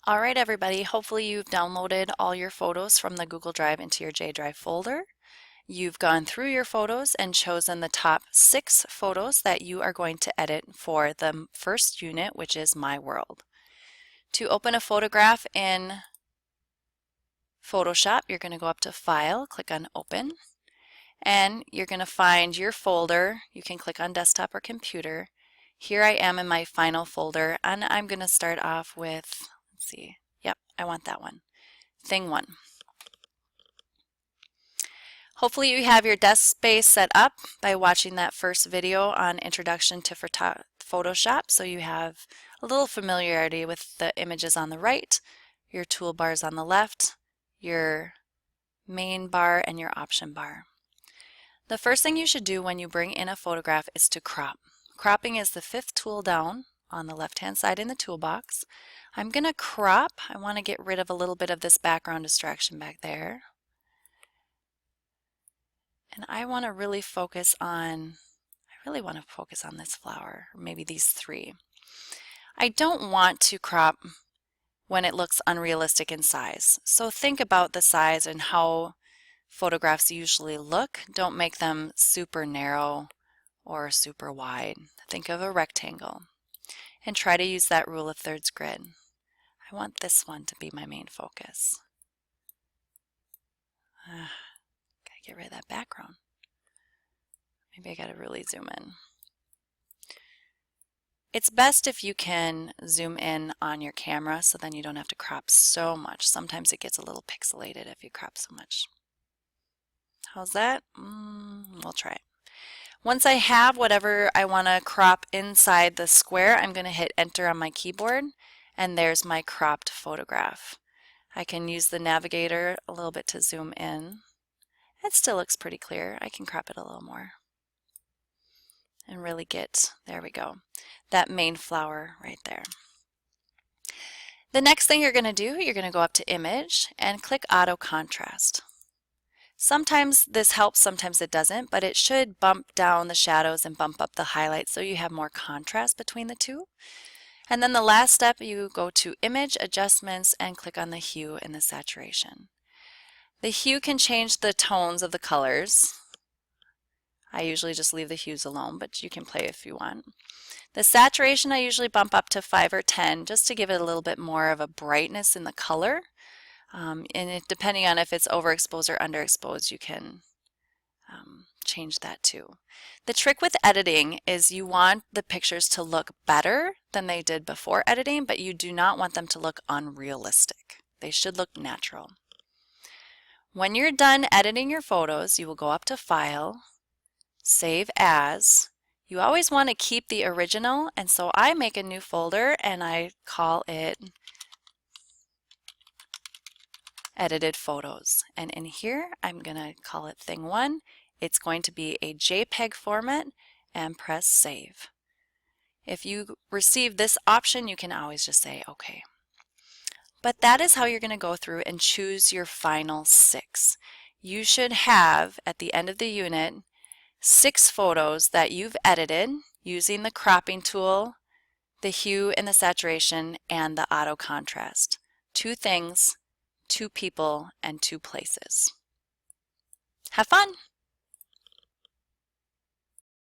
All right, everybody, hopefully you've downloaded all your photos from the Google Drive into your J Drive folder. You've gone through your photos and chosen the top 6 photos that you are going to edit for the first unit, which is My World. To open a photograph in Photoshop, you're going to go up to File, click on Open, and you're going to find your folder. You can click on Desktop or Computer. Here I am in my final folder, and I'm going to start off with, let's see, yep, I want that one. Thing 1. Hopefully you have your desk space set up by watching that first video on Introduction to Photoshop, so you have a little familiarity with the images on the right, your toolbars on the left, your main bar, and your option bar. The first thing you should do when you bring in a photograph is to crop. Cropping is the 5th tool down on the left-hand side in the toolbox. I'm going to crop. I want to get rid of a little bit of this background distraction back there. And I want to really focus on, this flower, or maybe these 3. I don't want to crop when it looks unrealistic in size. So think about the size and how photographs usually look. Don't make them super narrow or super wide. Think of a rectangle and try to use that rule of thirds grid. I want this one to be my main focus. Gotta get rid of that background. Maybe I gotta really zoom in. It's best if you can zoom in on your camera so then you don't have to crop so much. Sometimes it gets a little pixelated if you crop so much. How's that? We'll try it. Once I have whatever I want to crop inside the square, I'm going to hit Enter on my keyboard, and there's my cropped photograph. I can use the navigator a little bit to zoom in. It still looks pretty clear. I can crop it a little more and really get, there we go, that main flower right there. The next thing you're going to do, you're going to go up to Image and click Auto Contrast. Sometimes this helps, sometimes it doesn't, but it should bump down the shadows and bump up the highlights so you have more contrast between the two. And then the last step, you go to Image, Adjustments, and click on the hue and the saturation. The hue can change the tones of the colors. I usually just leave the hues alone, but you can play if you want. The saturation I usually bump up to 5 or 10 just to give it a little bit more of a brightness in the color. Depending on if it's overexposed or underexposed, you can change that too. The trick with editing is you want the pictures to look better than they did before editing, but you do not want them to look unrealistic. They should look natural. When you're done editing your photos, you will go up to File, Save As. You always want to keep the original, and so I make a new folder and I call it Edited Photos. And in here, I'm going to call it Thing 1. It's going to be a JPEG format and press Save. If you receive this option, you can always just say OK. But that is how you're going to go through and choose your final 6. You should have, at the end of the unit, 6 photos that you've edited using the cropping tool, the hue and the saturation, and the auto contrast. 2 things, 2 people, and 2 places. Have fun!